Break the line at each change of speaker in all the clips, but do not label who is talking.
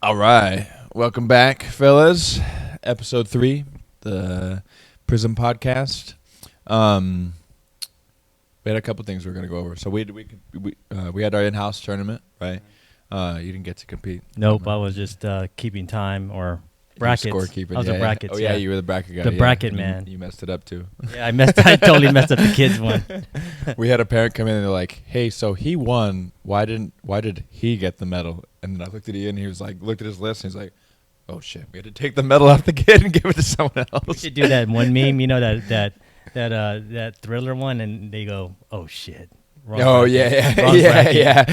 All right. Welcome back, fellas. Episode 3, the Prism Podcast. We had a couple things we were going to go over. So we had our in-house tournament, right? You didn't get to compete.
Nope, I was just keeping time or brackets.
Scorekeeping.
I was a brackets.
Oh, yeah, you were the bracket guy.
The bracket man.
You messed it up, too.
Yeah, I totally messed up the kids one.
We had a parent come in and they're like, hey, so he won. Why did he get the medal? And then I looked at Ian and he was like, looked at his list and he's like, oh, shit, we had to take the medal off the kid and give it to someone else.
We should do that one meme, you know, that Thriller one, and they go, oh, shit. Wrong bracket.
Yeah.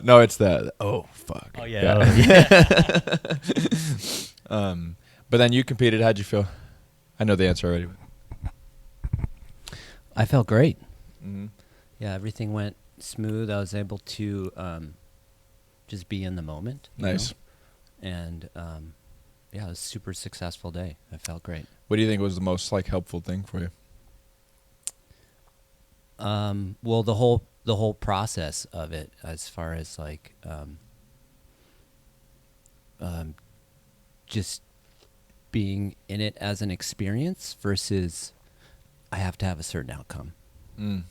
No, it's the oh fuck.
Oh yeah.
But then you competed. How'd you feel? I know the answer already.
I felt great.
Mm-hmm.
Yeah, everything went smooth. I was able to just be in the moment.
Nice.
And yeah, it was a super successful day. I felt great.
What do you think was the most helpful thing for you?
Well, the whole process of it, as far as just being in it as an experience versus I have to have a certain outcome.
So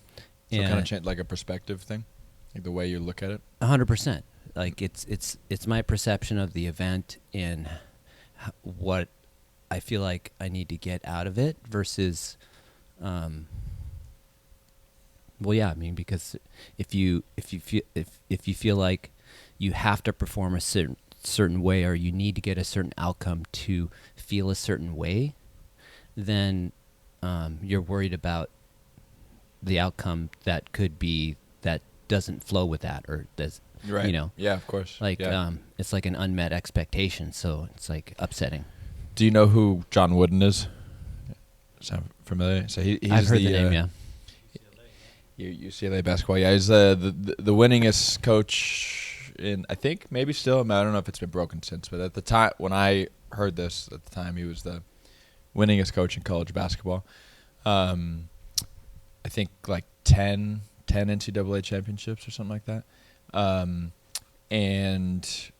kind of change, like a perspective thing, like the way you look at it.
100%. Like it's my perception of the event and what I feel like I need to get out of it versus. Well, yeah, I mean, because if you feel like you have to perform a certain way or you need to get a certain outcome to feel a certain way, then you're worried about the outcome that could be that doesn't flow with that or does,
right.
You know?
Yeah, of course.
It's like an unmet expectation, so it's like upsetting.
Do you know who John Wooden is? Sound familiar? So he's
I've heard the name, yeah.
UCLA basketball. Yeah, he's the winningest coach in, I think, maybe still. I don't know if it's been broken since, but at the time when I heard this, at the time he was the winningest coach in college basketball. I think like 10 NCAA championships or something like that, and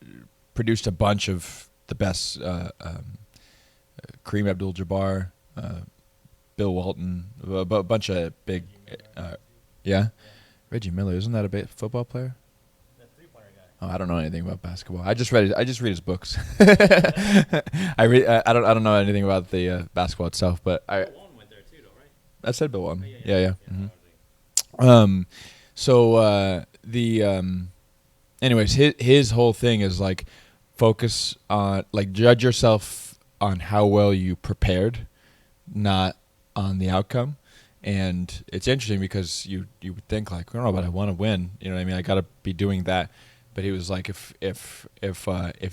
produced a bunch of the best. Kareem Abdul-Jabbar, Bill Walton, a bunch of big. Yeah, Reggie Miller, isn't that a football player?
The three-pointer guy.
Oh, I don't know anything about basketball. I just read his books. I don't know anything about the basketball itself, but
Bill Walton went there too, though, right?
I said Bill Walton.
Oh,
Yeah. Mm-hmm. Anyways, his whole thing is like focus on, like, judge yourself on how well you prepared, not on the outcome. And it's interesting because you would think like, I don't know, but I want to win. You know what I mean? I got to be doing that. But he was like, if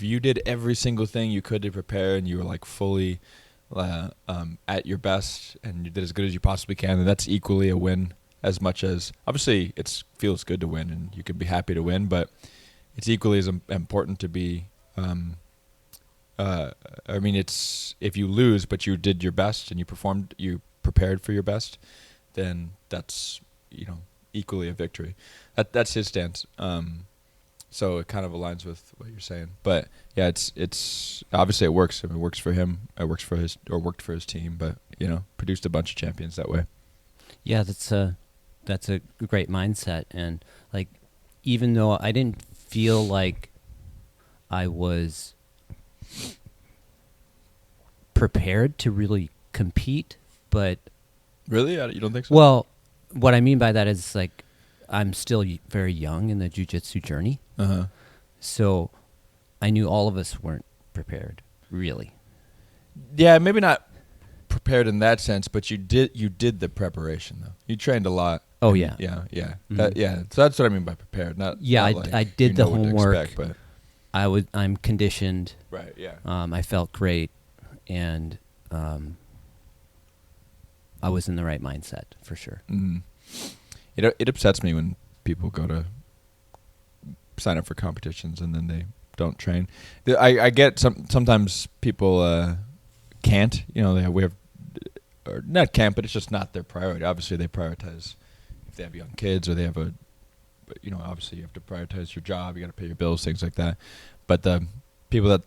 you did every single thing you could to prepare and you were like fully at your best and you did as good as you possibly can, then that's equally a win. As much as obviously it feels good to win and you can be happy to win, but it's equally as important to be. I mean, it's if you lose but you did your best and you prepared for your best, then that's, equally a victory. That's his stance. So it kind of aligns with what you're saying. But yeah, it's obviously it works. I mean, it works for him. It worked for his team. But produced a bunch of champions that way.
Yeah, that's a great mindset. And like, even though I didn't feel like I was prepared to really compete, but
really, you don't think so?
Well, what I mean by that is like I'm still very young in the jiu-jitsu journey.
Uh-huh.
So I knew all of us weren't prepared, really.
Yeah, maybe not prepared in that sense, but you did the preparation though. You trained a lot.
Oh yeah.
Yeah.
Mm-hmm.
So that's what I mean by prepared. Not like
I did the homework.
Expect, but
I'm conditioned.
Right, yeah.
I felt great, and I was in the right mindset for sure.
Mm-hmm. It upsets me when people go to sign up for competitions and then they don't train. I get sometimes people can't. We have, or not can't, but it's just not their priority. Obviously, they prioritize if they have young kids or they have a obviously you have to prioritize your job. You got to pay your bills, things like that. But the people that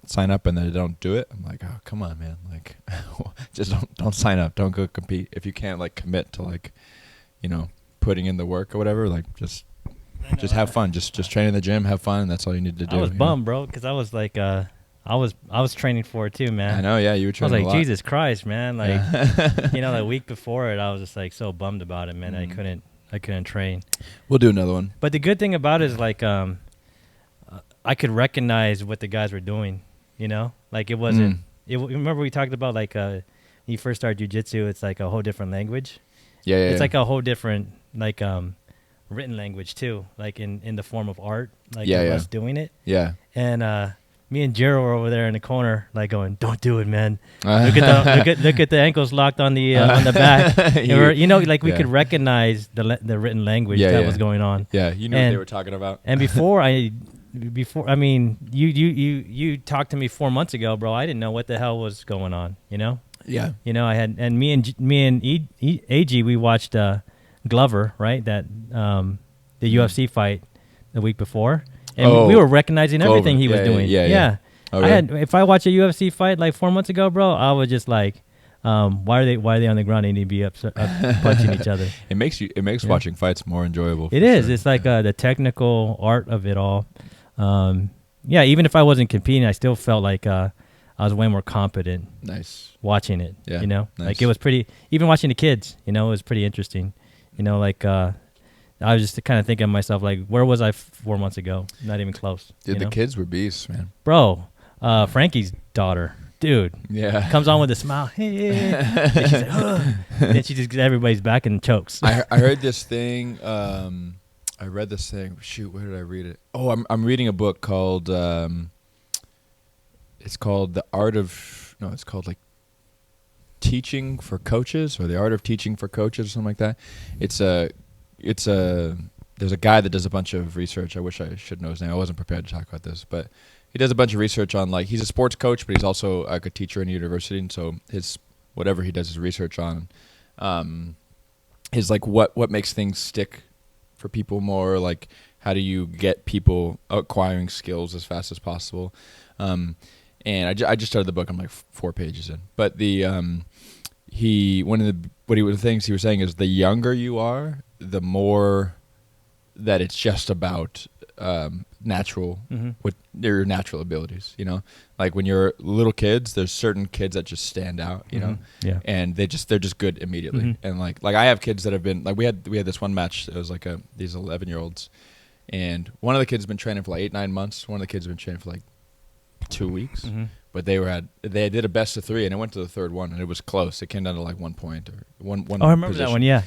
sign up and then they don't do it, I'm like, oh, come on, man. Like, just don't sign up. Don't go compete. If you can't like commit to like, putting in the work or whatever, like just have fun. Just train in the gym, have fun. That's all you need to do.
I was bummed, bro, because I was like, I was training for it too, man.
I know, yeah, you were training.
I was
a
like,
lot.
Jesus Christ, man. Like, the week before it, I was just like so bummed about it, man. I couldn't train.
We'll do another one.
But the good thing about it is like, I could recognize what the guys were doing. Like it wasn't. Remember we talked about like when you first start jiu-jitsu, it's like a whole different language.
Yeah.
It's like a whole different like written language too, like in the form of art, like us doing it.
Yeah.
And me and Jero were over there in the corner, like going, "Don't do it, man! Look at the ankles locked on the back." We could recognize the written language that was going on.
Yeah, you knew what they were talking about.
And you talked to me 4 months ago, bro. I didn't know what the hell was going on.
Yeah.
I had, and me and AG, we watched Glover, right? That the UFC fight the week before, and we were recognizing everything he was doing. Yeah. Oh, really? If I watch a UFC fight like 4 months ago, bro, I was just like, why are they on the ground? They need to be up punching each other.
It makes watching fights more enjoyable.
It is. Sure. It's like the technical art of it all. Even if I wasn't competing, I still felt like I was way more competent.
Nice.
Watching it,
nice.
Like it was pretty. Even watching the kids, it was pretty interesting. I was just kind of thinking to myself, like, where was I 4 months ago? Not even close.
Dude, the kids were beasts, man.
Bro, Frankie's daughter, dude, comes on with a smile. Hey, and she's like, oh. Then she just gets everybody's back and chokes.
I heard this thing. I read this thing. Shoot, where did I read it? Oh, I'm reading a book called. It's called The Art of. No, it's called like Teaching for Coaches, or The Art of Teaching for Coaches, or something like that. There's a guy that does a bunch of research. I wish I should know his name. I wasn't prepared to talk about this, but he does a bunch of research on, like, he's a sports coach, but he's also like a teacher in a university, and so whatever he does his research on is like what makes things stick for people more, like how do you get people acquiring skills as fast as possible. And I just started the book. I'm like 4 pages in, but one of the things he was saying is the younger you are, the more that it's just about natural with your natural abilities. Like when you're little kids, there's certain kids that just stand out. And they're just good immediately. And like I have kids that have been like we had this one match. It was like these 11-year-olds, and one of the kids has been training for like 8-9 months. One of the kids have been training for like 2 weeks. But they did a best of 3, and it went to the third one, and it was close. It came down to like 1 point or one. Oh,
I remember that one. Yeah.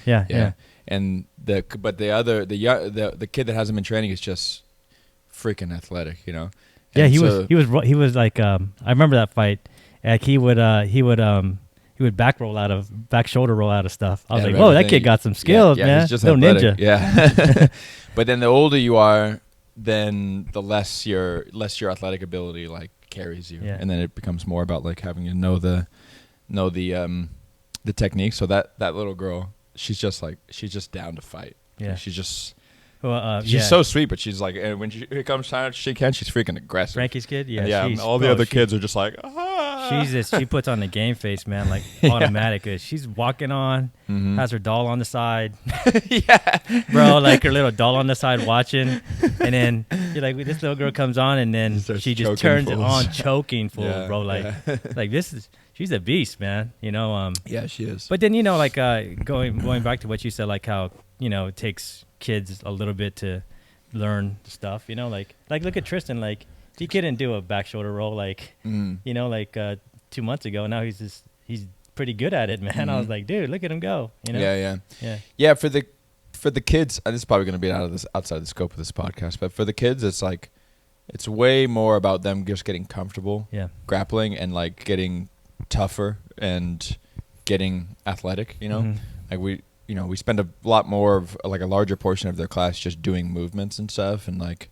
And the kid that hasn't been training is just freaking athletic, And
yeah, he was like I remember that fight. Like he would back shoulder roll out of stuff. I was like, whoa, that kid got some skills, man.
He's just
little
athletic.
ninja.
Yeah. But then the older you are, then the less your athletic ability like carries you, and then it becomes more about like having to know the technique. So that little girl, she's just down to fight. Yeah, she's just she's so sweet, but she's like, and when it comes time to shake hands, she's freaking aggressive.
Frankie's kid,
all the other kids are just like,
she puts on the game face, man, like automatic. She's walking on, has her doll on the side, bro, like her little doll on the side watching, and then you're like, this little girl comes on, and then she just turns it on, choking fools, bro, like like she's a beast, man.
Yeah, she is.
But then like going back to what you said, like how it takes kids a little bit to learn stuff. Like look at Tristan, like. He couldn't do a back shoulder roll like 2 months ago. Now he's pretty good at it, man. I was like, dude, look at him go.
Yeah. For the kids, this is probably going to be outside the scope of this podcast, but for the kids, it's like it's way more about them just getting comfortable, grappling, and like getting tougher and getting athletic. Like we spend a lot more of like a larger portion of their class just doing movements and stuff, and like.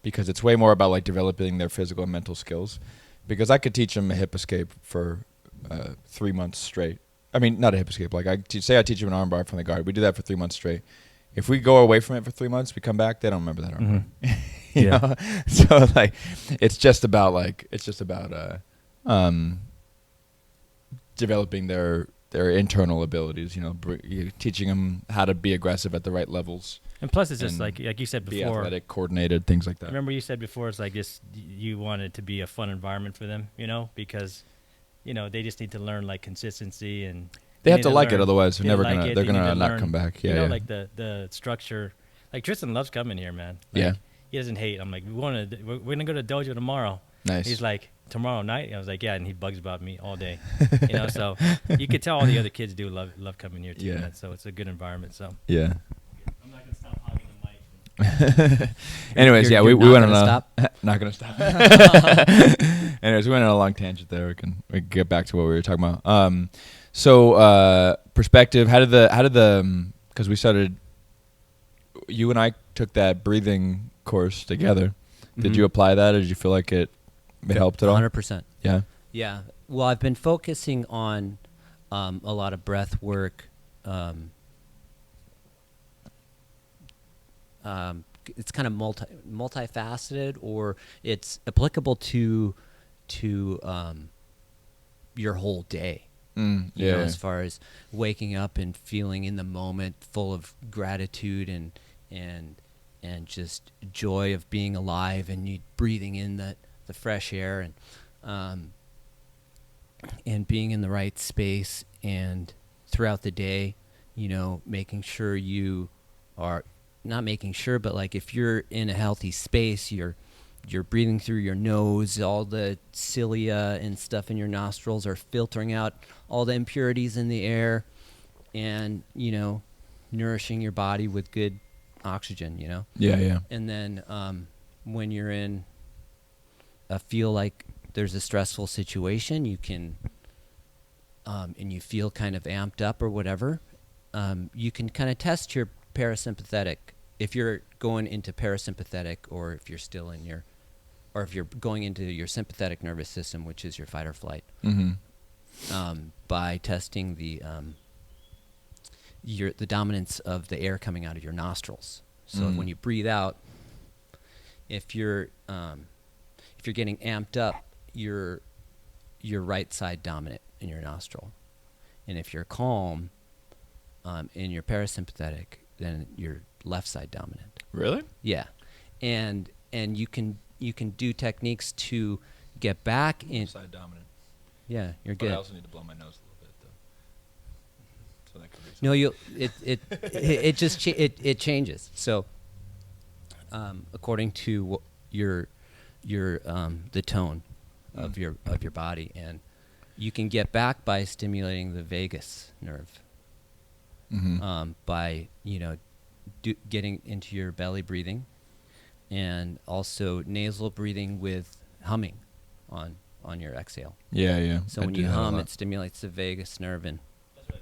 Because it's way more about like developing their physical and mental skills. Because I could teach them a hip escape for 3 months straight, I mean, not a hip escape. Like I teach them an armbar from the guard. We do that for 3 months straight. If we go away from it for 3 months, we come back, they don't remember that armbar. You know? So like, it's just about developing their internal abilities. You know, teaching them how to be aggressive at the right levels.
And plus, it's just like you said before,
be athletic, coordinated, things like that.
Remember you said before, it's like just you want it to be a fun environment for them, you know, because you know they just need to learn like consistency and.
They have to like it, otherwise they're gonna not come back. Yeah,
you know, like the structure. Like Tristan loves coming here, man. Like, he doesn't hate. I'm like, we're gonna go to dojo tomorrow.
Nice.
He's like, tomorrow night. I was like, yeah, and he bugs about me all day. You know, so you could tell all the other kids do love coming here too. Yeah. Man, so it's a good environment. So
yeah.
I'm not gonna stop hogging the mic.
Anyways, we went on not gonna stop. Anyways, we went on a long tangent there. We can get back to what we were talking about. So perspective, how did the because we started, you and I took that breathing course together. Did you apply that, or did you feel like it helped at all?
100%.
Yeah.
Yeah. Well, I've been focusing on a lot of breath work. It's kind of multifaceted, or it's applicable to your whole day. You know, as far as waking up and feeling in the moment, full of gratitude and just joy of being alive, and you breathing in the fresh air and being in the right space, and throughout the day, you know, making sure you are not making sure, but like if you're in a healthy space, you're breathing through your nose, all the cilia and stuff in your nostrils are filtering out all the impurities in the air, and, you know, nourishing your body with good oxygen, you know?
Yeah.
And then when you're in feel like there's a stressful situation, you can, and you feel kind of amped up or whatever, you can kind of test your parasympathetic. If you're going into parasympathetic, or if you're still in your, or if you're going into your sympathetic nervous system, which is your fight or flight, by testing the dominance of the air coming out of your nostrils. So when you breathe out, if you're getting amped up, you're right side dominant in your nostril, and if you're calm, in your parasympathetic, then you're left side dominant.
Really?
Yeah, and you can do techniques to get back in.
Left side dominant.
Yeah, you're good.
I also need to blow my nose a little bit though. So that could be
no, it changes. So, according to your the tone of your body, and you can get back by stimulating the vagus nerve. By, you know, getting into your belly breathing, and also nasal breathing with humming on your exhale.
Yeah.
So when you hum, it stimulates the vagus nerve, and
that's what,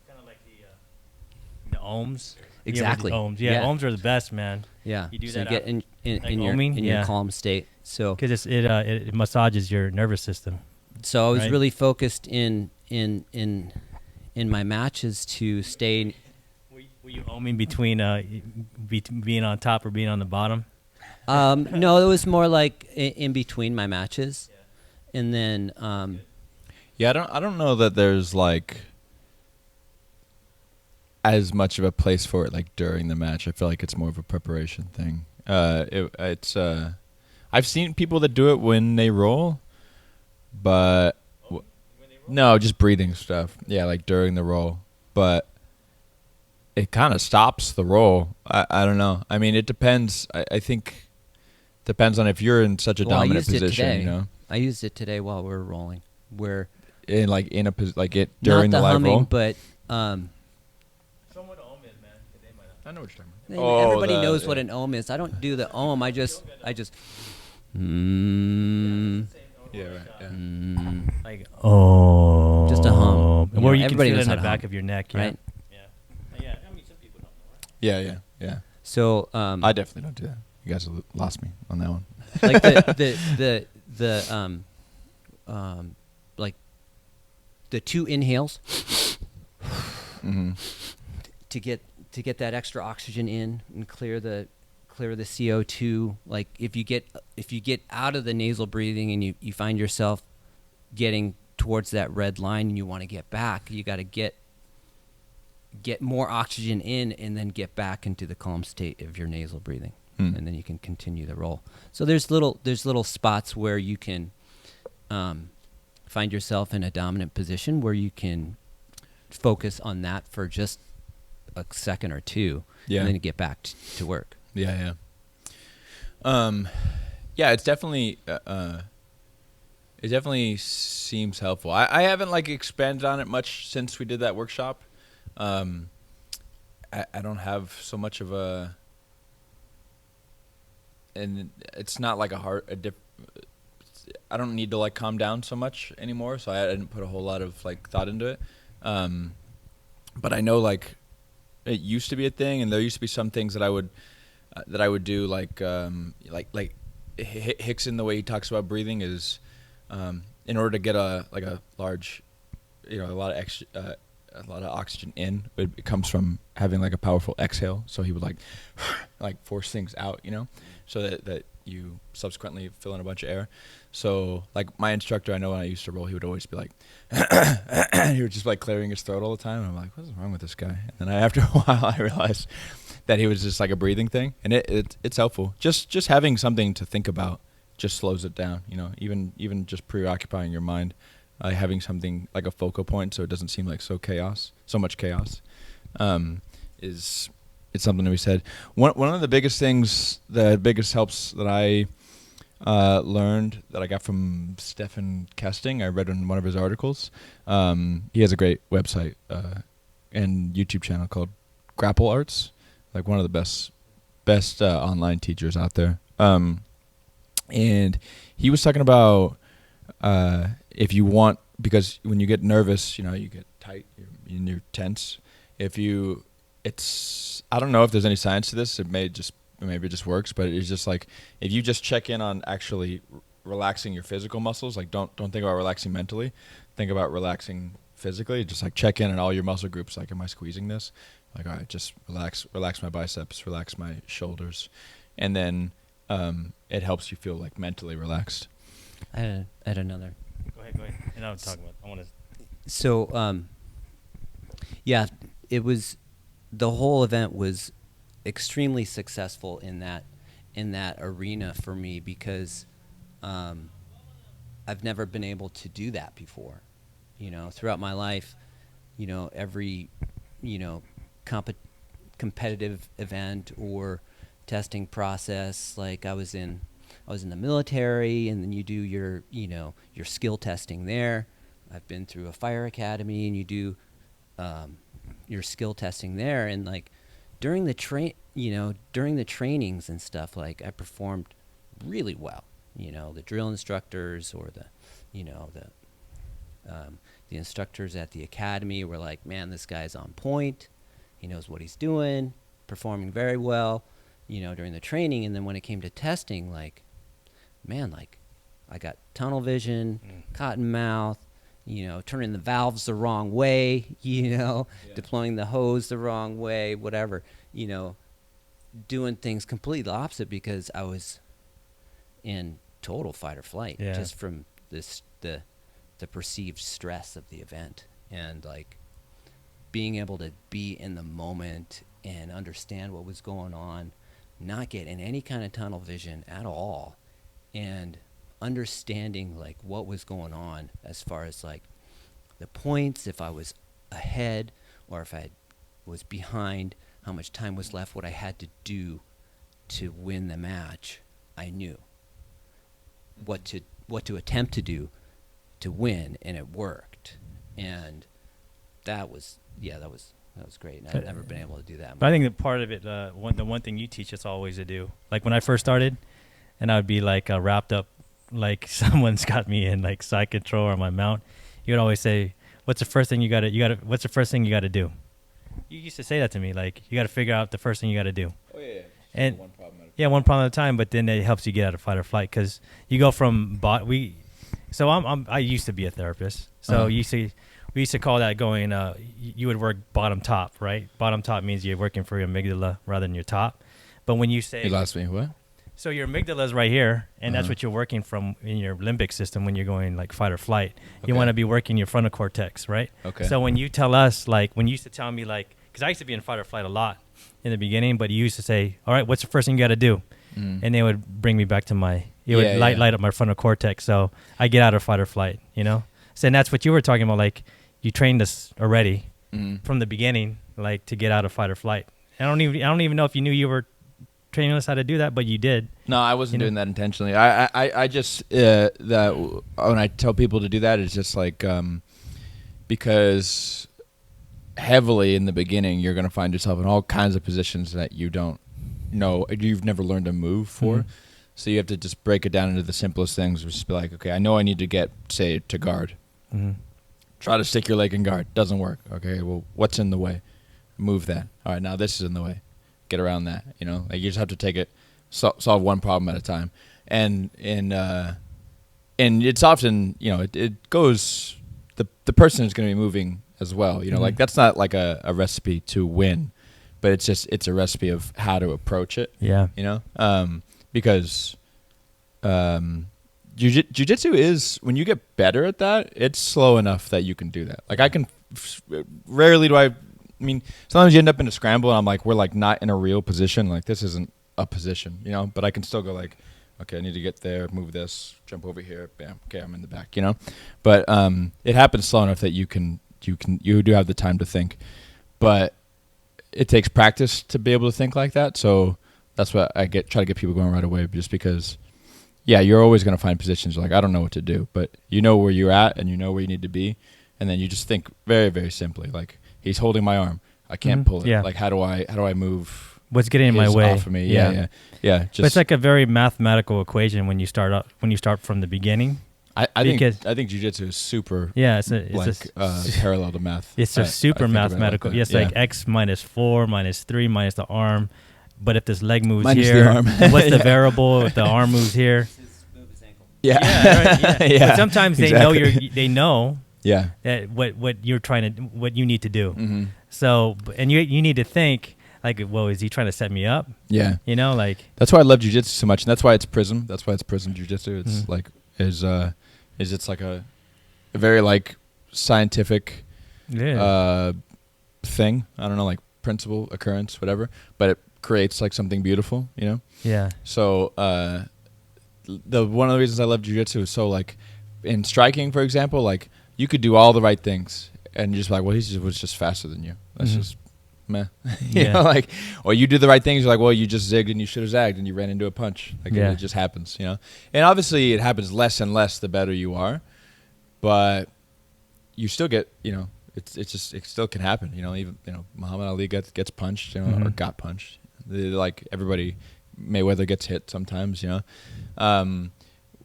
kind of like the ohms.
Exactly.
Ohms. Yeah, ohms are the best, man.
Yeah.
You do
so
that.
You get in
ohming?
your calm state. So
because it massages your nervous system.
So I was really focused in my matches to stay.
Were you ohming between being on top or being on the bottom?
No, it was more like in between my matches, and then.
I don't know that there's like as much of a place for it like during the match. I feel like it's more of a preparation thing. It's I've seen people that do it when they roll, but. No, just breathing stuff. Yeah, like during the roll. But it kind of stops the roll. I don't know. I mean, it depends. I think depends on if you're in such a dominant position, you know.
I used it today while we were rolling. Where
in a during
not
the live
humming,
roll.
But
someone ohm is, man. They might not.
I know what you're talking about.
Everybody knows what an ohm is. I don't do the ohm. I just
Yeah, right. Yeah.
Like
just a hum.
Or you can
everybody
feel it
knows
in
how
the
to
back
hum,
of your neck,
right?
Yeah. I mean, some people don't know, right?
Yeah.
So
I definitely don't do that. You guys lost me on that one.
Like the like the 2 inhales
Mm-hmm.
to get that extra oxygen in and clear the CO2. Like if you get out of the nasal breathing and you find yourself getting towards that red line and you want to get back, you got to get more oxygen in and then get back into the calm state of your nasal breathing. And then you can continue the roll. So there's little spots where you can find yourself in a dominant position where you can focus on that for just a second or two, and then get back to work.
Yeah. It's definitely it definitely seems helpful. I haven't like expanded on it much since we did that workshop. I don't have so much of a, and it's not like I don't need to like calm down so much anymore, so I didn't put a whole lot of like thought into it. But I know like it used to be a thing, and there used to be some things that I would do like Hickson, the way he talks about breathing is in order to get a large, a lot of oxygen in, it comes from having like a powerful exhale. So he would like force things out, so that you subsequently fill in a bunch of air. So like my instructor, I know when I used to roll, he would always be like, he would just like clearing his throat all the time. And I'm like, what's wrong with this guy? And then after a while, I realized that he was just like a breathing thing, and it's helpful. Just having something to think about just slows it down. Even just preoccupying your mind, having something like a focal point, so it doesn't seem like so much chaos, it's something to be said. One of the biggest helps that I learned that I got from Stefan Kesting, I read in one of his articles. He has a great website and YouTube channel called Grappling, like one of the best online teachers out there. And he was talking about if you want, because when you get nervous, you get tight, you're tense. I don't know if there's any science to this. Maybe it just works, but it's just like if you just check in on actually relaxing your physical muscles, like don't think about relaxing mentally, think about relaxing physically. Just like check in on all your muscle groups. Like, am I squeezing this? Like, all right, just relax my biceps, relax my shoulders, and then it helps you feel like mentally relaxed.
I had another.
Go ahead. And I was talking about. I want to.
So, it was. The whole event was extremely successful in that arena for me because I've never been able to do that before. Throughout my life, every competitive event or testing process, like I was in the military, and then you do your skill testing there. I've been through a fire academy, and you do your skill testing there, and like during the trainings and stuff, like I performed really well. The drill instructors or the instructors at the academy were like, man, this guy's on point. He knows what he's doing, performing very well, during the training. And then when it came to testing, like, man, like I got tunnel vision, cotton mouth, turning the valves the wrong way, deploying the hose the wrong way, whatever, doing things completely opposite because I was in total fight or flight just from the perceived stress of the event. And like being able to be in the moment and understand what was going on, not get in any kind of tunnel vision at all, and understanding like what was going on as far as like the points, if I was ahead or if I was behind, how much time was left, what I had to do to win the match. I knew what to attempt to do to win, and it worked. And that was great. And I've never been able to do that.
But I think that part of it, the one thing you teach us always to do, like when I first started, and I would be like wrapped up, like someone's got me in like side control or my mount. You would always say, what's the first thing you got to do? You used to say that to me, like you got to figure out the first thing you got to do.
Oh yeah.
And one problem at a time, but then it helps you get out of fight or flight, because you go from I used to be a therapist, so you see we used to call that going, you would work bottom top, right? Bottom top means you're working for your amygdala rather than your top. But when you say...
You lost me, what?
So your amygdala is right here, and that's what you're working from in your limbic system when you're going like fight or flight. Okay. You want to be working your frontal cortex, right?
Okay.
So when you tell us, like, when you used to tell me, like, because I used to be in fight or flight a lot in the beginning, but you used to say, all right, what's the first thing you got to do? And they would bring me back to it would light up my frontal cortex. So I get out of fight or flight, you know? So and that's what you were talking about, like, you trained us already from the beginning, like, to get out of fight or flight. I don't even know if you knew you were training us how to do that, but you did.
No, I wasn't doing that intentionally. I just that when I tell people to do that, it's just like because heavily in the beginning, you're going to find yourself in all kinds of positions that you don't know, you've never learned to move for. So you have to just break it down into the simplest things. Just be like, okay, I know I need to get, say, to guard. Try to stick your leg in guard. Doesn't work. Okay, well, what's in the way? Move that. All right, now this is in the way. Get around that, you know. Like, you just have to take it, solve one problem at a time, and it's often, you know, it goes. The person is going to be moving as well, you know. Like, that's not like a recipe to win, but it's a recipe of how to approach it.
Yeah,
you know, because jiu-jitsu is, when you get better at that, it's slow enough that you can do that. Like, rarely do I mean, sometimes you end up in a scramble and I'm like, we're like not in a real position. Like, this isn't a position, you know, but I can still go like, okay, I need to get there, move this, jump over here, bam, okay, I'm in the back, you know. But it happens slow enough that you do have the time to think, but it takes practice to be able to think like that. So that's what I try to get people going right away, just because, yeah, you're always going to find positions like, I don't know what to do, but you know where you're at and you know where you need to be, and then you just think very, very simply, like, he's holding my arm, I can't pull it. Yeah. Like, how do I move?
What's getting in my way?
Off of me? Yeah.
But it's like a very mathematical equation when you start from the beginning.
I think jiu-jitsu is super.
Yeah, it's
parallel to math.
It's a super mathematical. Yes, like X minus 4 minus 3 minus the arm. But if this leg moves minus here, what's the variable if the arm moves here?
Yeah.
Right, yeah. But sometimes they know.
Yeah.
That what you need to do. So, and you need to think, like, well, is he trying to set me up?
Yeah.
You know, like,
that's why I love jiu-jitsu so much, and that's why it's Prism. That's why it's Prism Jiu-Jitsu. It's like it's like a very like scientific thing. I don't know, like principle, occurrence, whatever, but it creates like something beautiful, you know?
Yeah.
So one of the reasons I love jiu-jitsu is so, like, in striking, for example, like, you could do all the right things and you're just like, well, he was just faster than you. That's just meh. you know, like, or you do the right things, you're like, well, you just zigged and you should have zagged and you ran into a punch. Like, it just happens, you know? And obviously it happens less and less the better you are, but you still get, you know, it still can happen, you know. Even, you know, Muhammad Ali gets punched, you know, or got punched. Like, everybody, Mayweather gets hit sometimes, you know.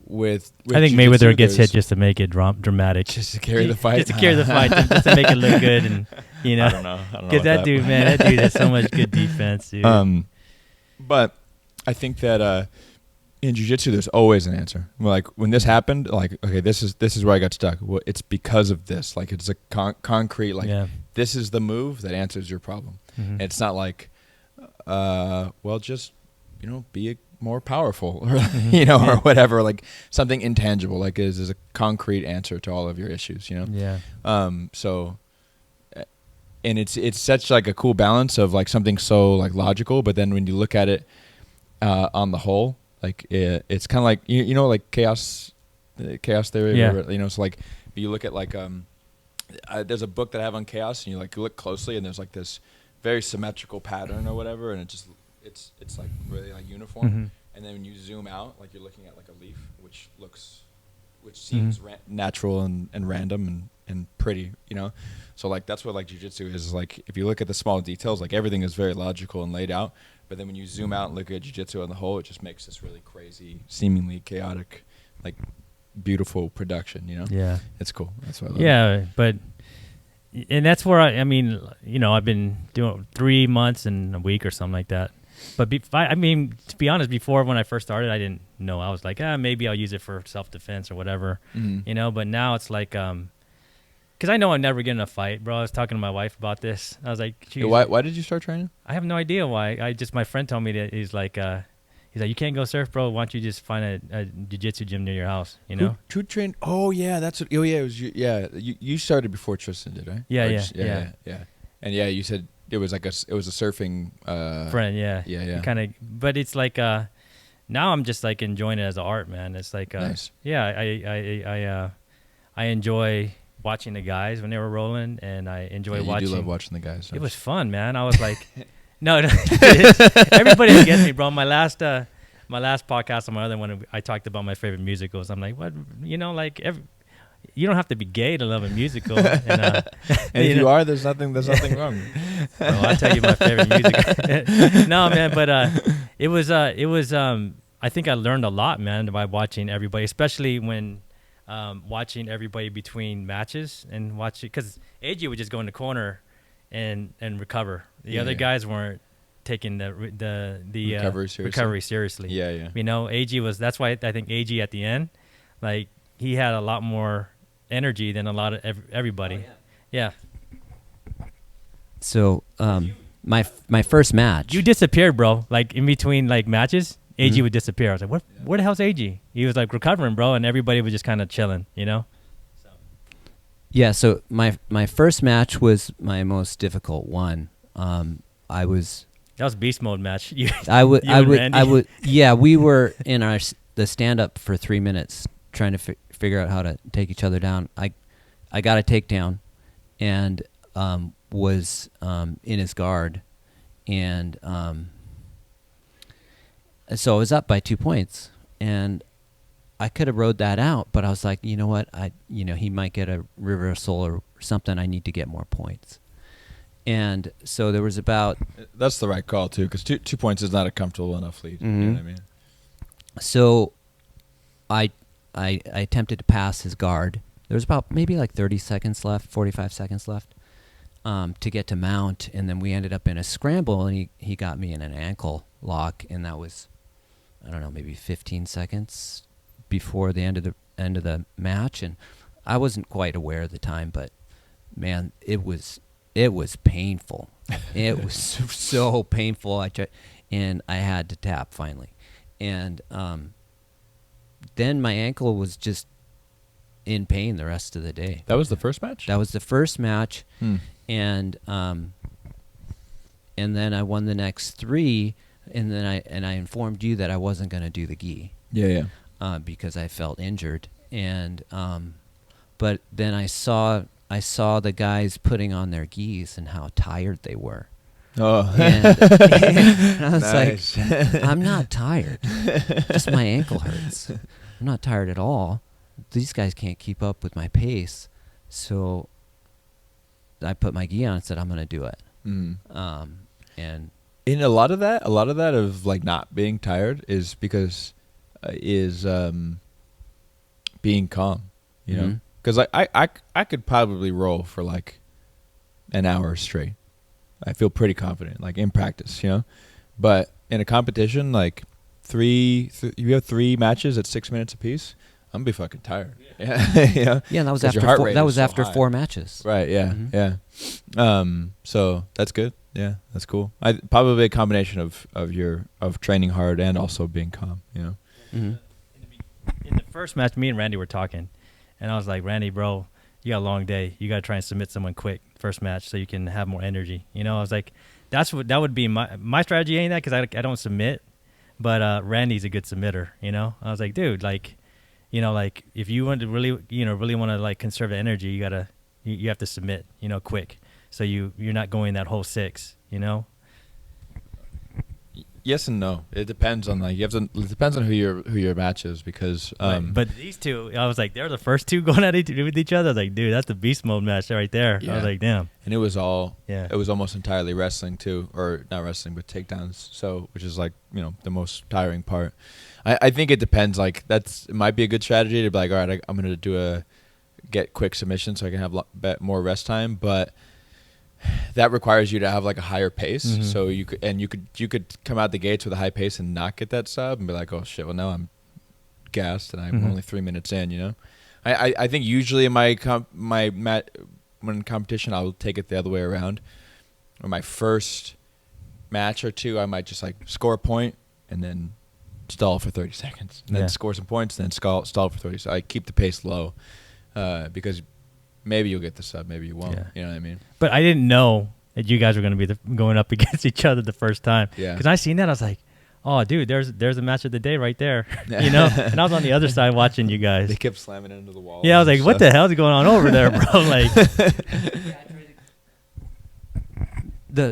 With I
think Mayweather gets hit just to make it dramatic,
just to carry the fight,
just to make it look good, and you know,
I don't know.
Because that dude has so much good defense, dude.
But I think that in jiu-jitsu, there's always an answer. Like, when this happened, like, okay, this is where I got stuck. Well, it's because of this. Like, it's a concrete, like, this is the move that answers your problem. And it's not like, well, just, you know, be more powerful, or you know, or whatever, like something intangible, like is a concrete answer to all of your issues, you know. So, and it's such like a cool balance of like something so like logical, but then when you look at it on the whole, like it's kind of like you know, like chaos theory, you know. So like you look at like there's a book that I have on chaos, and you like look closely, and there's like this very symmetrical pattern or whatever, and it's like really like uniform. And then when you zoom out, like you're looking at like a leaf, which seems natural and random and pretty, you know. So like that's what like jiu-jitsu is like, if you look at the small details, like everything is very logical and laid out, but then when you zoom out and look at jiu-jitsu on the whole, it just makes this really crazy, seemingly chaotic, like beautiful production, you know. Yeah, it's cool. That's what I love.
But and that's where I mean, you know, I've been doing 3 months and a week or something like that. But I mean, to be honest, before when I first started, I didn't know. I was like, maybe I'll use it for self-defense or whatever, you know. But now it's like, because I know I'm never getting a fight, bro. I was talking to my wife about this. I was like,
why did you start training?
I have no idea why. My friend told me that he's like, you can't go surf, bro. Why don't you just find a jiu-jitsu gym near your house, you know?
Who trained? Oh, yeah, that's what, it was you. Yeah, you started before Tristan did, right?
Yeah.
And yeah, you said it was like a surfing
friend, yeah.
Yeah.
Kind of, but it's like now I'm just like enjoying it as an art, man. It's like
nice.
Yeah, I enjoy watching the guys when they were rolling, and I enjoy watching.
You do love watching the guys.
It was fun, man. I was like, no, everybody gets me, bro. My last podcast on my other one, I talked about my favorite musicals. I'm like, what, you know, like you don't have to be gay to love a musical. And
if you are, there's nothing wrong.
Well, I'll tell you my favorite music. No, man, but it was I think I learned a lot, man, by watching everybody, especially when watching everybody between matches and watching, because AJ would just go in the corner and recover. The other guys weren't taking the recovery seriously.
Yeah.
You know, AG that's why I think AG at the end, like, he had a lot more energy than a lot of everybody. Oh, yeah.
So my first match,
you disappeared, bro. Like in between like matches, AG would disappear. I was like, where the hell's AG? He was like recovering, bro, and everybody was just kind of chilling, you know.
Yeah. So my first match was my most difficult one. That was
beast mode match.
I would. Yeah, we were in the stand up for 3 minutes trying to figure out how to take each other down. I got a takedown, and was in his guard, and so I was up by 2 points, and I could have rode that out, but I was like, you know what, he might get a reversal or something. I need to get more points. And so there was about...
That's the right call, too, because 2 points is not a comfortable enough lead.
Mm-hmm.
You know what I mean?
So I attempted to pass his guard. There was about maybe like 30 seconds left, 45 seconds left to get to mount. And then we ended up in a scramble, and he got me in an ankle lock. And that was, I don't know, maybe 15 seconds before the end of the match. And I wasn't quite aware at the time, but, man, it was painful. It was so painful. And I had to tap finally. And then my ankle was just in pain the rest of the day.
That was the first match?
That was the first match. And then I won the next 3, and then I informed you that I wasn't going to do the gi.
Yeah.
Because I felt injured. And but then I saw the guys putting on their gis and how tired they were.
Oh.
And I was like, I'm not tired. Just my ankle hurts. I'm not tired at all. These guys can't keep up with my pace. So I put my gi on and said, I'm going to do it. And
in a lot of that of like not being tired is because being calm, you know? Because I could probably roll for like an hour straight. I feel pretty confident, like in practice, you know. But in a competition, like you have 3 matches at 6 minutes apiece, I'm gonna be fucking tired. Yeah, you know?
Yeah, and that was after 4 matches.
Right. Yeah. Yeah. So that's good. Yeah, that's cool. Probably a combination of training hard and also being calm. You know.
In the first match, me and Randy were talking, and I was like, Randy, bro, you got a long day. You got to try and submit someone quick first match so you can have more energy. You know, I was like, that would be my strategy. Ain't that? Because I don't submit, but Randy's a good submitter. You know, I was like, dude, like, you know, like if you want to really want to like conserve the energy, you have to submit, you know, quick. So you're not going that whole 6. You know.
Yes and no. It depends on it depends on who your match is, because
but these 2, I was like, they're the first 2 going at with each other. I was like, dude, that's the beast mode match right there. Yeah. I was like, damn.
And it was almost entirely wrestling too, or not wrestling but takedowns. So which is like, you know, the most tiring part. I think it depends. Like it might be a good strategy to be like, all right, I'm gonna get quick submission so I can have more rest time, but that requires you to have like a higher pace. So you could come out the gates with a high pace and not get that sub and be like, oh shit, well now I'm gassed and I'm only 3 minutes in, you know. I think usually in when competition, I'll take it the other way around. Or my first match or two, I might just like score a point and then stall for 30 seconds, and then score some points, and then stall for 30. So I keep the pace low, because maybe you'll get the sub, maybe you won't. Yeah. You know what I mean?
But I didn't know that you guys were going to be going up against each other the first time.
Yeah.
Because I seen that, I was like, oh, dude, there's a match of the day right there. You know? And I was on the other side watching you guys.
They kept slamming into the wall.
Yeah, I was like, what the hell is going on over there, bro? Like,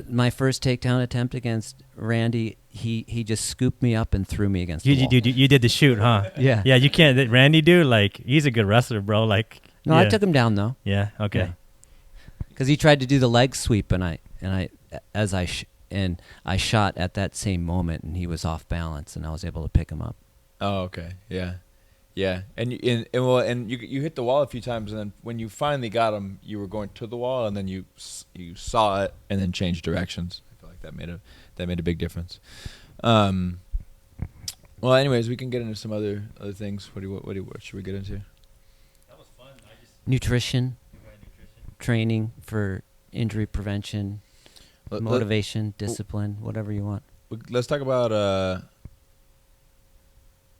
my first takedown attempt against Randy, he just scooped me up and threw me against the wall.
You did the shoot, huh?
Yeah.
Yeah, you can't. Randy, dude, like, he's a good wrestler, bro. Like,
no, I took him down though.
Yeah. Okay.
Because he tried to do the leg sweep, and I shot at that same moment, and he was off balance, and I was able to pick him up.
Oh, okay. Yeah. Yeah. And you hit the wall a few times, and then when you finally got him, you were going to the wall, and then you saw it and then changed directions. I feel like that made a big difference. Well, anyways, we can get into some other things. What should we get into?
That was fun.
Nutrition, training for injury prevention, motivation, discipline, whatever you want.
Let's talk about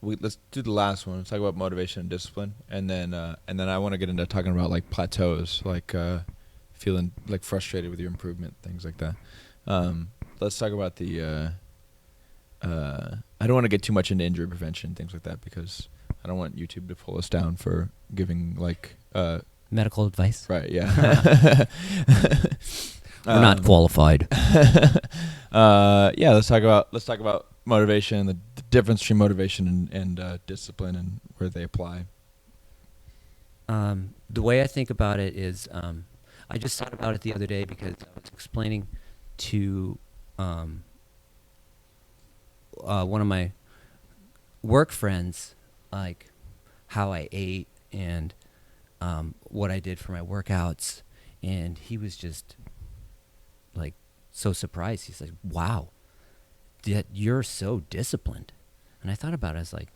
let's do the last one. Let's talk about motivation and discipline, and then I want to get into talking about like plateaus, like feeling like frustrated with your improvement, things like that. Let's talk about the. I don't want to get too much into injury prevention, things like that, because I don't want YouTube to pull us down for giving like
medical advice.
Right. Yeah.
We're not qualified.
Yeah. Let's talk about motivation, the difference between motivation and discipline, and where they apply.
The way I think about it is, I just thought about it the other day because I was explaining to one of my work friends, like how I ate and what I did for my workouts, and he was just like so surprised. He's like, "Wow, that you're so disciplined." And I thought about it. I was like,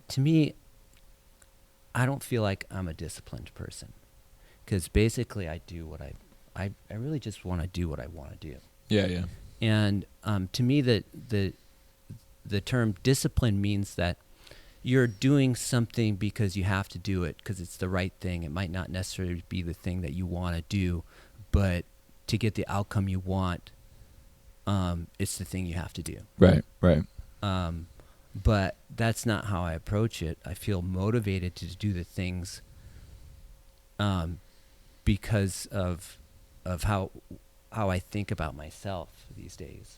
to me, I don't feel like I'm a disciplined person, because basically I do what I really just want to do what I want to do.
Yeah, yeah.
And to me, the term discipline means that you're doing something because you have to do it, because it's the right thing. It might not necessarily be the thing that you want to do, but to get the outcome you want, it's the thing you have to do.
Right, right.
But that's not how I approach it. I feel motivated to do the things because of how I think about myself these days.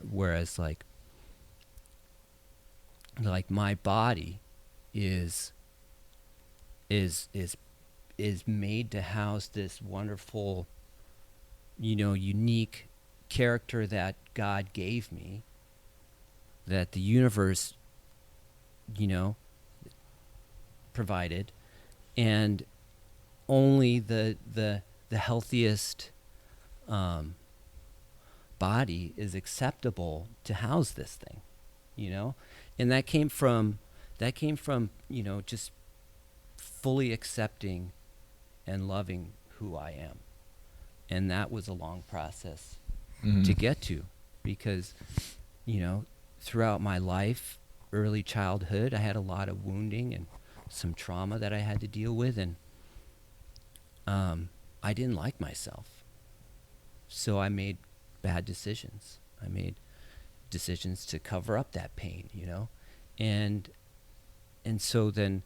Whereas like my body is made to house this wonderful, unique character that God gave me, that the universe, provided, and only the healthiest body is acceptable to house this thing, and that came from just fully accepting and loving who I am. And that was a long process to get to, because throughout my life, early childhood, I had a lot of wounding and some trauma that I had to deal with, and I didn't like myself. So I made bad decisions. I made decisions to cover up that pain, and so then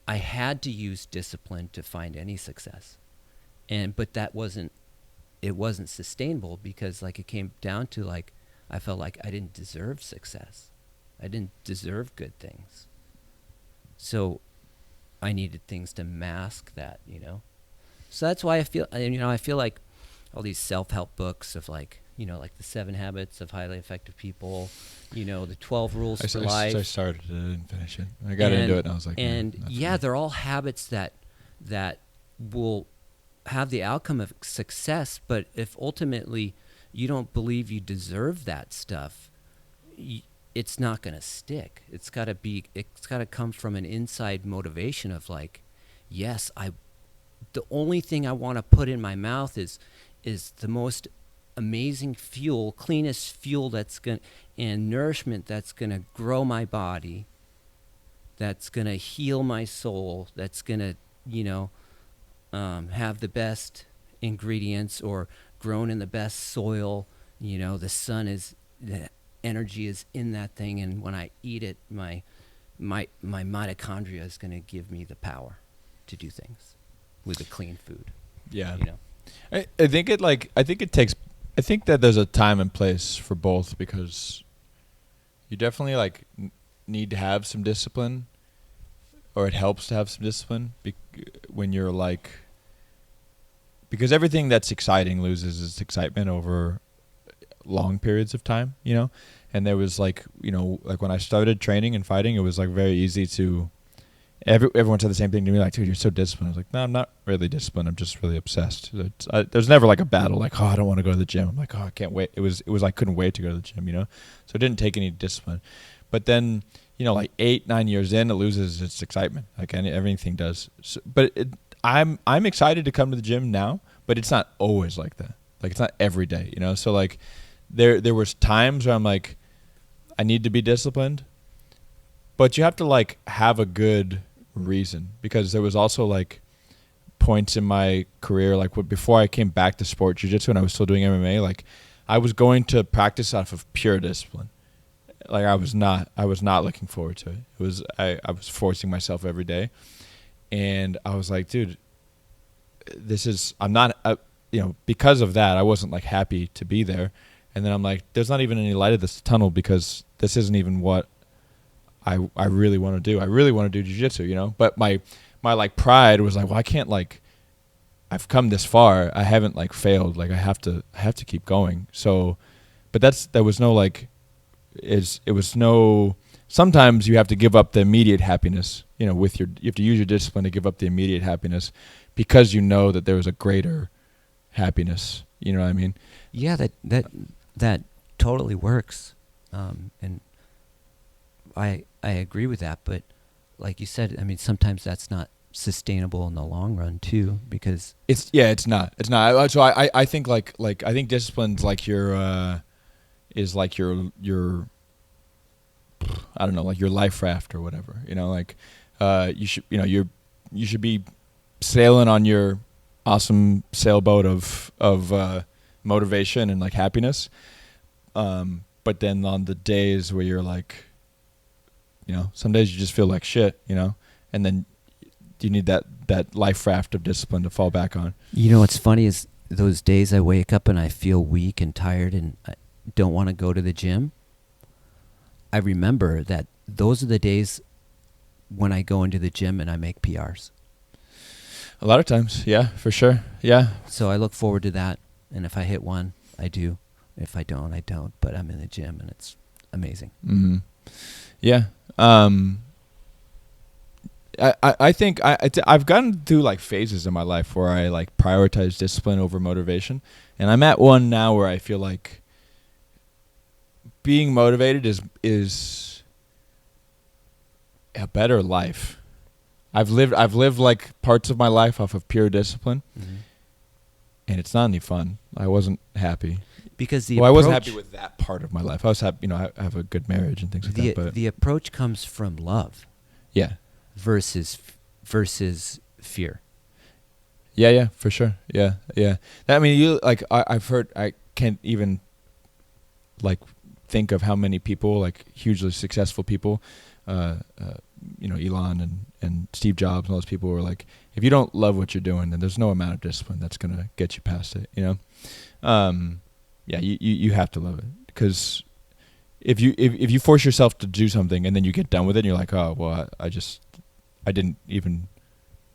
I had to use discipline to find any success, but it wasn't sustainable, because like it came down to like I felt like I didn't deserve success. I didn't deserve good things. So I needed things to mask that, So that's why I feel like all these self-help books of like the 7 Habits of Highly Effective People, the 12 Rules for Life.
I started it and finished it. I got into it and I was like,
they're all habits that will have the outcome of success. But if ultimately you don't believe you deserve that stuff, it's not going to stick. It's got to come from an inside motivation of like, yes, the only thing I want to put in my mouth is the most amazing fuel, cleanest fuel and nourishment that's going to grow my body, that's going to heal my soul, that's going to, have the best ingredients or grown in the best soil. The energy is in that thing, and when I eat it, my mitochondria is going to give me the power to do things with the clean food.
Yeah. I think that there's a time and place for both, because you definitely like need to have some discipline, or it helps to have some discipline when you're like, because everything that's exciting loses its excitement over long periods of time, and there was like, like when I started training and fighting, it was like very easy to, everyone said the same thing to me, like, dude, you're so disciplined. I was like, no, I'm not really disciplined. I'm just really obsessed. There's never like a battle, like, oh, I don't want to go to the gym. I'm like, oh, I can't wait. It was I couldn't wait to go to the gym, so it didn't take any discipline. But then, like 8-9 years in, it loses its excitement, like everything does. So, but I'm excited to come to the gym now, but it's not always like that. Like, it's not every day, So like there was times where I'm like, I need to be disciplined, but you have to like have a good reason, because there was also like points in my career, like before I came back to sport jiu-jitsu and I was still doing MMA, like I was going to practice off of pure discipline. Like I was not looking forward to it. It was, I was forcing myself every day, and I was like, dude, I'm not, because of that, I wasn't like happy to be there. And then I'm like, there's not even any light at this tunnel, because this isn't even what I really want to do. I really want to do jiu-jitsu, but my like pride was like, well, I can't, like, I've come this far. I haven't like failed. Like I have to keep going. So, but there was no like, sometimes you have to give up the immediate happiness, you have to use your discipline to give up the immediate happiness, because that there was a greater happiness. You know what I mean?
Yeah, that totally works. And I agree with that, but like you said, I mean, sometimes that's not sustainable in the long run too, because
it's not. So I think like I think discipline's like your I don't know, like your life raft or whatever, like you should be sailing on your awesome sailboat of motivation and like happiness, but then on the days where you're like, some days you just feel like shit, and then you need that life raft of discipline to fall back on.
What's funny is those days I wake up and I feel weak and tired and I don't want to go to the gym. I remember that those are the days when I go into the gym and I make PRs.
A lot of times, yeah, for sure, yeah. So
I look forward to that, and if I hit one, I do. If I don't, I don't. But I'm in the gym, and it's amazing.
Mm-hmm. Yeah. I think I've gotten through like phases in my life where I like prioritize discipline over motivation, and I'm at one now where I feel like being motivated is a better life. I've lived like parts of my life off of pure discipline, mm-hmm. and it's not any fun. I wasn't happy.
Because
I wasn't happy with that part of my life. I was happy, I have a good marriage and things like that. But
the approach comes from love.
Yeah.
Versus fear.
Yeah, for sure. Yeah. I mean, you like I've heard, I can't even like think of how many people, like hugely successful people, Elon and Steve Jobs and all those people were like, if you don't love what you're doing, then there's no amount of discipline that's gonna get you past it. Yeah, you have to love it, because if you force yourself to do something and then you get done with it and you're like, oh well, I didn't even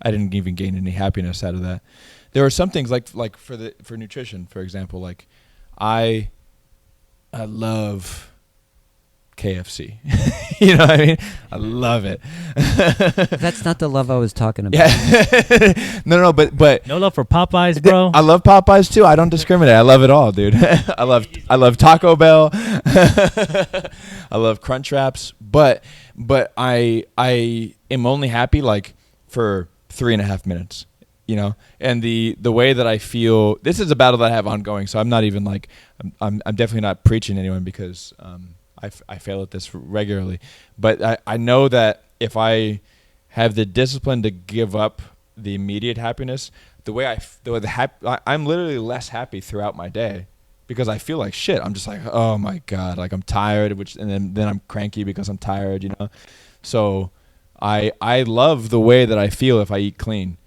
gain any happiness out of that. There are some things like for nutrition, for example, like I love KFC. You know what I mean? I love it.
That's not the love I was talking about.
Yeah. No, but
no love for Popeyes, bro.
I love Popeyes too. I don't discriminate. I love it all, dude. I love Taco Bell. I love Crunch Wraps, but I am only happy like for 3.5 minutes. You know, and the way that I feel, this is a battle that I have ongoing. So I'm not even like, I'm definitely not preaching to anyone because I fail at this regularly. But I know that if I have the discipline to give up the immediate happiness, I'm literally less happy throughout my day because I feel like shit. I'm just like, oh my God, like I'm tired, and then I'm cranky because I'm tired, you know. So I love the way that I feel if I eat clean.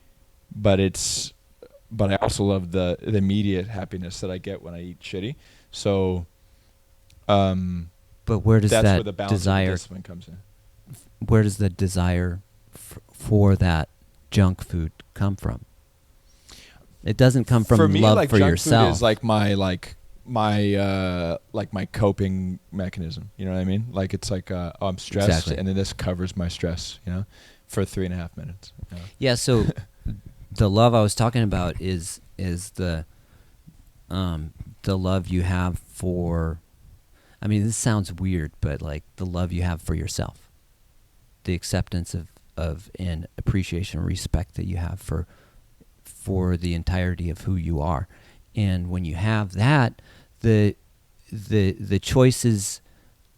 But I also love the immediate happiness that I get when I eat shitty. So,
but where does
that's
that
where the balance
desire
of discipline comes in?
Where does the desire for that junk food come from? It doesn't come from
me,
love
like,
for
junk
yourself.
Food is like my coping mechanism. You know what I mean? Like it's like I'm stressed,
Exactly.
and then this covers my stress. You know, for 3.5 minutes. You know?
Yeah. So. The love I was talking about is the love you have for, I mean, this sounds weird, but like the love you have for yourself, the acceptance of and appreciation and respect that you have for the entirety of who you are. And when you have that, the choices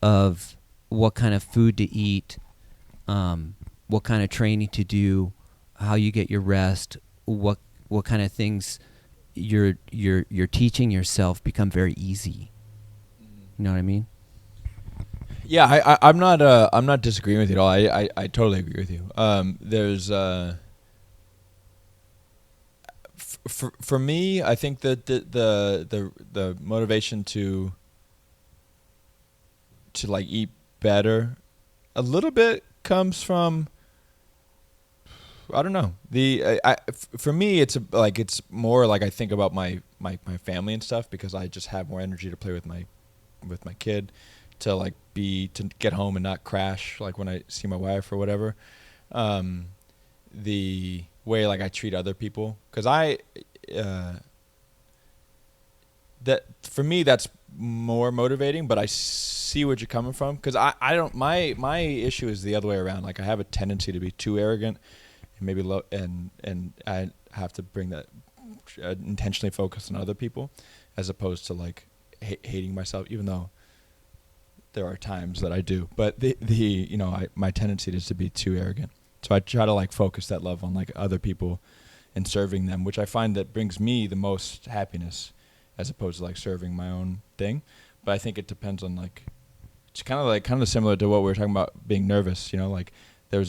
of what kind of food to eat, what kind of training to do, how you get your rest, what kind of things you're teaching yourself become very easy. You know what I mean?
Yeah, I'm not disagreeing with you at all. I totally agree with you. There's for me, I think that the motivation to like eat better a little bit comes from, I don't know. For me, it's more like I think about my family and stuff because I just have more energy to play with my kid, to get home and not crash like when I see my wife or whatever. The way like I treat other people, because that for me that's more motivating. But I see what you're coming from, because I don't, my issue is the other way around. Like I have a tendency to be too arrogant. And maybe and I have to bring that intentionally focused on other people, as opposed to like hating myself. Even though there are times that I do, but my tendency is to be too arrogant. So I try to like focus that love on like other people and serving them, which I find that brings me the most happiness, as opposed to like serving my own thing. But I think it depends on like, it's kind of similar to what we were talking about being nervous. You know, like there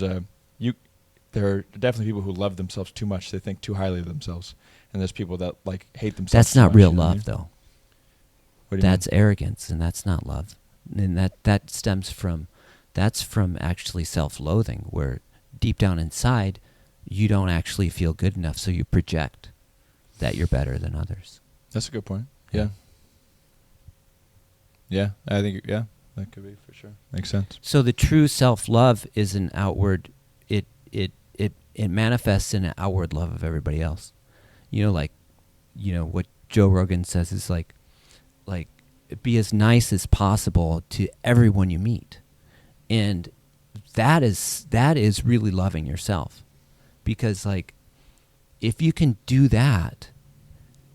are definitely people who love themselves too much. They think too highly of themselves. And there's people that like hate themselves.
That's not real love, though.
What do you
That's
mean?
arrogance, and that's not love. And that stems from, that's from actually self-loathing, where deep down inside, you don't actually feel good enough, so you project that you're better than others.
That's a good point. Yeah. Yeah, I think, yeah, that could be for sure. Makes sense.
So the true self-love is an outward, it manifests in an outward love of everybody else. You know, like, you know, what Joe Rogan says is like be as nice as possible to everyone you meet. And that is really loving yourself. Because like, if you can do that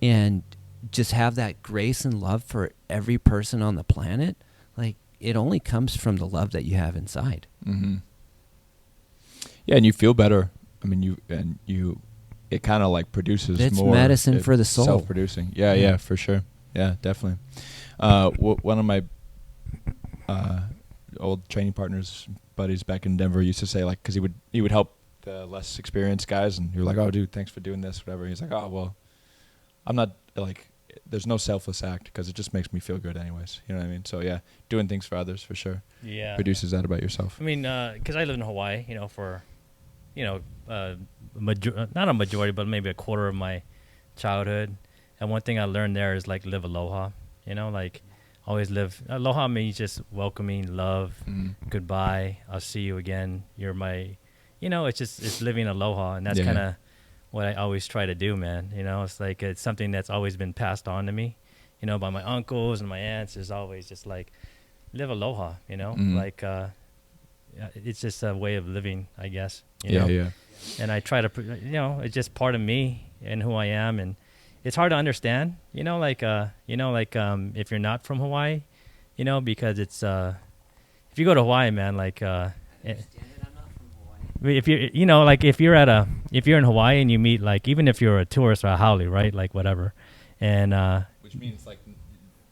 and just have that grace and love for every person on the planet, like, it only comes from the love that you have inside.
Mm-hmm. Yeah, and you feel better. I mean, it kind of like produces
it's
more.
It's medicine for the soul.
Self-producing. Yeah, for sure. Yeah, definitely. One of my old training partners, buddies back in Denver, used to say, like, because he would help the less experienced guys, and you're like, oh, dude, thanks for doing this, whatever. He's like, oh, well, I'm not, like, there's no selfless act, because it just makes me feel good anyways. You know what I mean? So, yeah, doing things for others, for sure.
Yeah.
Produces that about yourself.
I mean, because I live in Hawaii, you know, for, you know, not a majority, but maybe a quarter of my childhood. And one thing I learned there is, like, live aloha. You know, like, always live. Aloha means just welcoming, love, goodbye. I'll see you again. You're my, it's living aloha, and that's kind of what I always try to do, man. It's like it's something that's always been passed on to me, by my uncles and my aunts. Is always just like live aloha, like it's just a way of living, I guess. And I try to, it's just part of me and who I am, and it's hard to understand, if you're not from Hawaii, because it's if you go to Hawaii, man, if you're if you're in Hawaii and you meet, like, even if you're a tourist or a haole, right, like whatever, and
which means like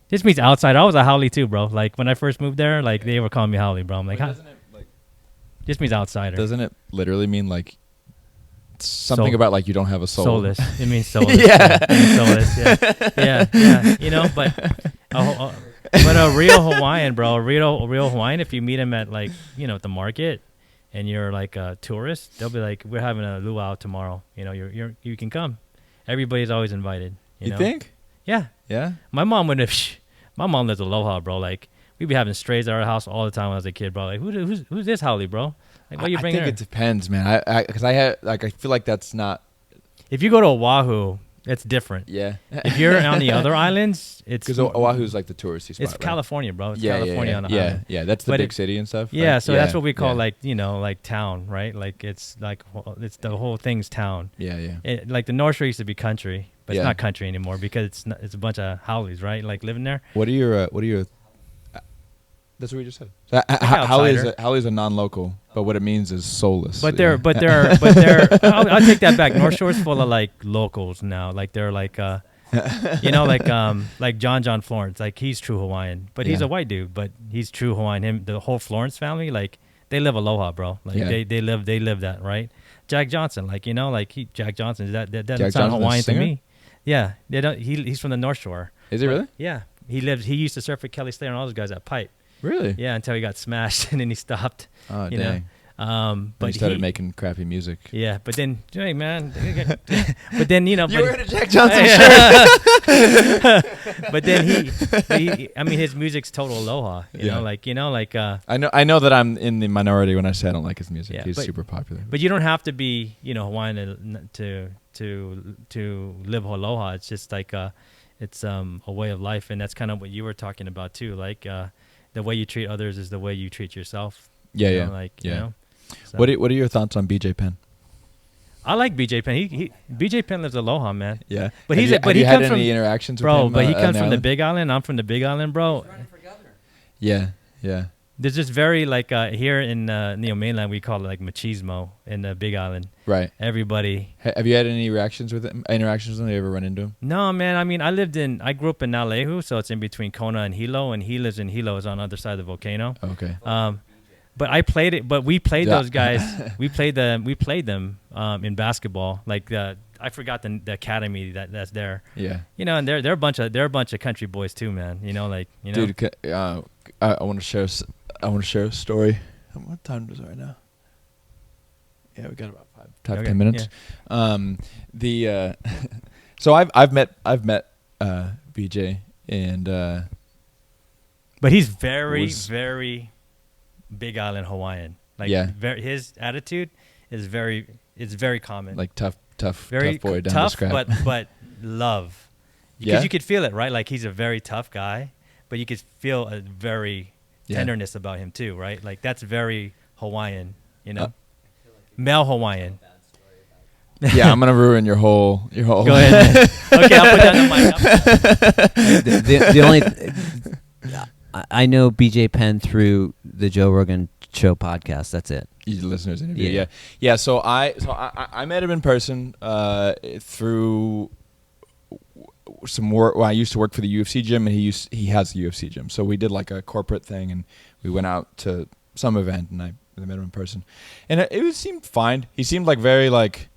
this means outside. I was a haole too, bro. Like when I first moved there, like they were calling me haole, bro. I'm like,
doesn't it like
just means outsider?
Doesn't it literally mean like something about like you don't have a soul?
Soulless. It means soulless.
Yeah.
It means soulless. Yeah. But a real Hawaiian, bro, a real Hawaiian, if you meet him at like at the market, and you're like a tourist, they'll be like, we're having a luau tomorrow. You can come. Everybody's always invited.
You think?
Yeah.
Yeah.
My mom my mom lives aloha, bro. Like we'd be having strays at our house all the time when I was a kid, bro. Like who's this haole, bro? Like, why you bring her?
I think it depends, man. Because I feel like that's not.
If you go to Oahu, it's different.
Yeah.
If you're on the other islands, it's
because Oahu's like the touristy spot.
It's
right?
California, bro. It's California on the island.
Yeah, that's the big city and stuff.
Yeah,
right?
so that's what we call like town, right? Like it's the whole thing's town.
Yeah.
Like the North Shore used to be country, but it's
Yeah.
not country anymore because it's a bunch of haoles, right? Like living there.
What are your that's what we just said. So, haole is a non-local, but what it means is soulless.
But they're I'll take that back. North Shore's full of like locals now. Like they're like like John Florence. Like he's true Hawaiian, but he's a white dude, but he's true Hawaiian. The whole Florence family, like they live aloha, bro. Like they live that, right? Jack Johnson, Jack Johnson, that doesn't sound Hawaiian to me. Yeah, they don't. He's from the North Shore.
Is he really?
Yeah, he used to surf with Kelly Slater and all those guys at Pipe.
Really?
Yeah, until he got smashed and then he stopped.
Oh, dang.
But
he started making crappy music.
Yeah, but then, hey, man. But then,
you were in a Jack Johnson shirt.
But then his music's total aloha. You know,
I know that I'm in the minority when I say I don't like his music.
Yeah,
He's super popular.
But you don't have to be, Hawaiian to live aloha. It's just like it's a way of life, and that's kind of what you were talking about too. Like the way you treat others is the way you treat yourself.
Yeah.
So.
What are your thoughts on BJ Penn?
I like BJ Penn. BJ Penn lives aloha, man.
Yeah,
but
he
had
comes from any interactions,
bro.
With him,
but he comes from the Big Island. I'm from the Big Island, bro.
He's running for governor.
Yeah.
There's just very here in Neo Mainland we call it like machismo in the Big Island.
Right.
Everybody.
Have you had any interactions with him? Have you ever run into him?
No, man. I mean, I grew up in Nalehu, so it's in between Kona and Hilo, and he lives in Hilo, is on the other side of the volcano.
Okay.
But I played it. But we played those guys. We played them in basketball. Like I forgot the academy that's there.
Yeah.
And they're a bunch of country boys too, man.
Dude, I want to share a story. What time is it right now? Yeah, we got about 10 minutes. Yeah. So I've met BJ, and
but he's very Big Island Hawaiian. Like his attitude is very common.
Like tough
very
boy down
tough,
the scrap.
but love. Because you could feel it, right? Like he's a very tough guy, but you could feel a very tenderness about him too, right? Like that's very Hawaiian, male Hawaiian.
Yeah, I'm gonna ruin your whole.
Go ahead. Okay, I'll put down the mic.
The only I know BJ Penn through the Joe Rogan Show podcast. That's it.
The listeners interview. Yeah. So I met him in person through some work. Well, I used to work for the UFC gym, and he has the UFC gym. So we did like a corporate thing, and we went out to some event, and I met him in person, and it seemed fine. He seemed like very like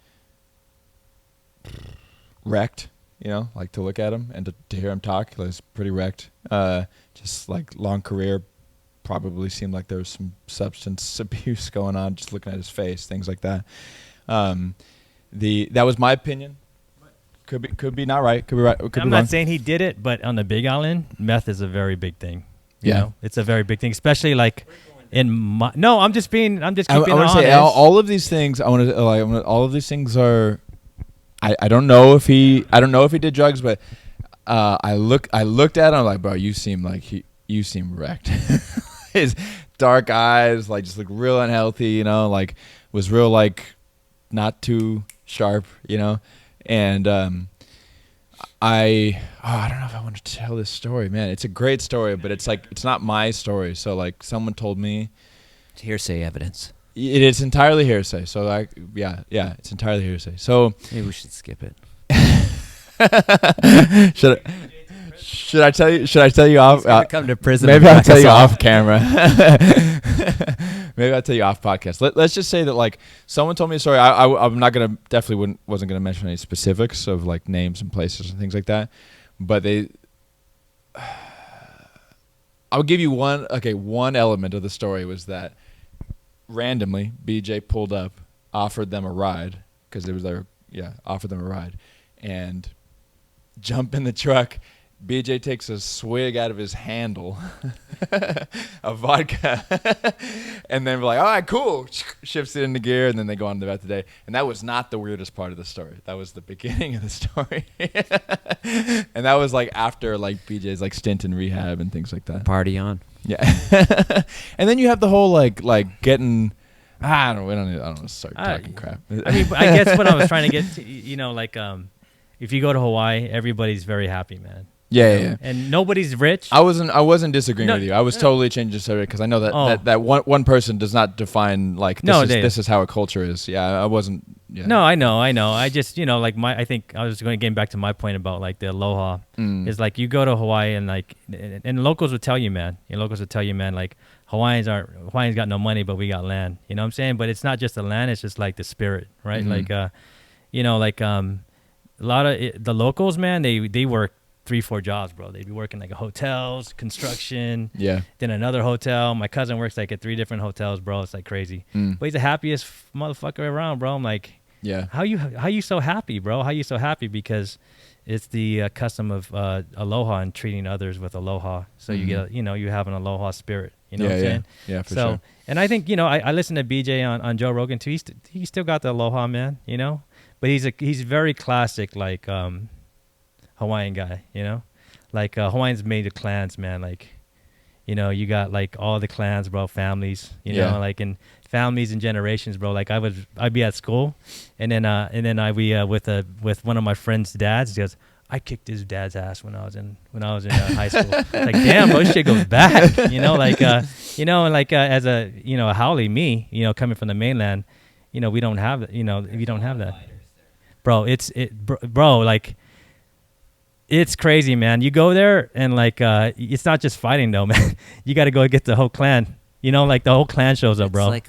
wrecked, like to look at him and to hear him talk. He was pretty wrecked. Just like long career, probably seemed like there was some substance abuse going on. Just looking at his face, things like that. That was my opinion. Could be not right. Could be right. Could
I'm
be
not
wrong.
saying he did it, but on the Big Island, meth is a very big thing. You
Yeah.
know? It's a very big thing, especially like no, I'm just keeping
I want
honest.
to say all of these things. All of these things are. I don't know if he did drugs, but I looked at him, I'm like, bro, you seem wrecked. His dark eyes, like, just look real unhealthy, you know, like was real, like, not too sharp, you know. And I don't know if I want to tell this story, man. It's a great story, but it's like, it's not my story. So like, someone told me.
It's hearsay evidence.
It is entirely hearsay. So like, yeah, it's entirely hearsay. So
maybe we should skip it.
Should I tell you off?
Come to prison.
Maybe I'll tell you off camera. Maybe I'll tell you off podcast. Let's just say that, like, someone told me a story. I'm not gonna, definitely wasn't gonna mention any specifics of like names and places and things like that. But I'll give you one element of the story was that randomly BJ pulled up, offered them a ride because it was offered them a ride, and jump in the truck. BJ takes a swig out of his handle of vodka and then we're like, all right, cool. Shifts it into gear, and then they go on about the day. And that was not the weirdest part of the story. That was the beginning of the story. And that was like after like BJ's like stint in rehab and things like that.
Party on.
Yeah. And then you have the whole like getting, I don't want to start talking crap.
I mean, I guess what I was trying to get to, you know, like if you go to Hawaii, everybody's very happy, man.
Yeah.
And nobody's rich.
I wasn't disagreeing with you. I was totally changing the subject because I know that one person does not define like this is how a culture is. Yeah, I wasn't. Yeah.
No, I know. I just, you know, like I think I was getting back to my point about like the aloha is like you go to Hawaii and like and locals would tell you, man. Like Hawaiians got no money, but we got land. You know what I'm saying? But it's not just the land; it's just like the spirit, right?
Mm-hmm.
Like, you know, like a lot of the locals, man. They work 3-4 jobs, bro. They'd be working like hotels, construction, then another hotel. My cousin works like at 3 different hotels, bro. It's like crazy. But he's the happiest motherfucker around, bro. I'm like, how you so happy, bro? How you so happy? Because it's the custom of aloha and treating others with aloha. So you get, you know, you have an aloha spirit. You know what I'm saying? Yeah, for sure. And I think, you know, I listened to BJ on Joe Rogan too. He still got the aloha, man. You know, but he's very classic, like Hawaiian guy, you know, like Hawaiians made of clans, man. Like, you know, you got like all the clans, bro, families, you know, like in families and generations, bro. Like I'd be at school, and then I'd be with one of my friend's dads. He goes, I kicked his dad's ass when I was in high school. Like, damn, bro, shit goes back, you know, like you know, and like as a, you know, a haole, me, you know, coming from the mainland, you know, we don't have that, you know, we don't have that, bro. Bro, like. It's crazy, man. You go there and like it's not just fighting though, man. You got to go get the whole clan. You know, like the whole clan shows up, bro.
It's like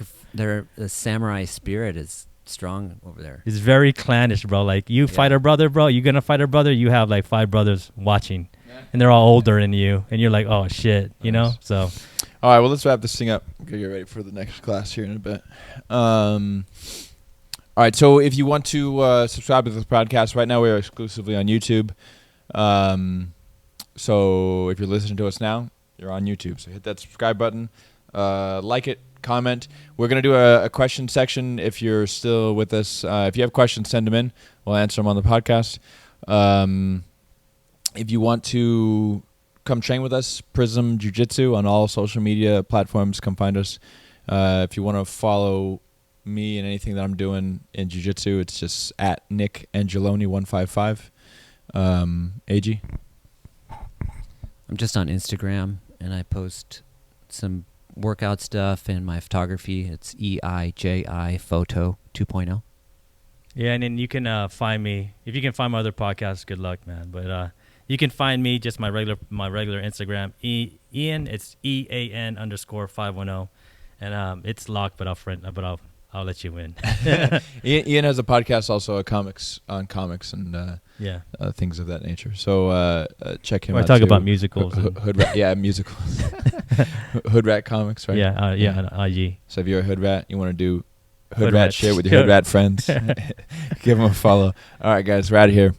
the samurai spirit is strong over there.
It's very clannish, bro. Like you fight a brother, bro. You gonna fight a brother? You have like 5 brothers watching, and they're all older than you, and you're like, oh shit, you know. So,
all right, well, let's wrap this thing up. We're gonna get ready for the next class here in a bit. All right, so if you want to subscribe to this podcast, right now we are exclusively on YouTube. So if you're listening to us now, you're on YouTube. So hit that subscribe button, like it, comment. We're going to do a question section if you're still with us. If you have questions, send them in. We'll answer them on the podcast. If you want to come train with us, Prism Jiu Jitsu on all social media platforms, come find us. If you want to follow me and anything that I'm doing in Jiu Jitsu, it's just at Nick Angeloni 155. AG?
I'm just on Instagram, and I post some workout stuff and my photography. It's EIJI Photo 2.0.
Yeah, and then you can find me. If you can find my other podcasts, good luck, man. But you can find me just my regular Instagram. Ian, it's EAN_510, and it's locked, but I'll let you in.
Ian has a podcast also on comics and things of that nature. So check him out.
I talk about musicals.
Hood rat, musicals. Hood rat comics, right?
Yeah, on IG.
So if you're a hood rat, you want to do hood rat shit with your hood rat friends, give them a follow. All right, guys, we're out of here.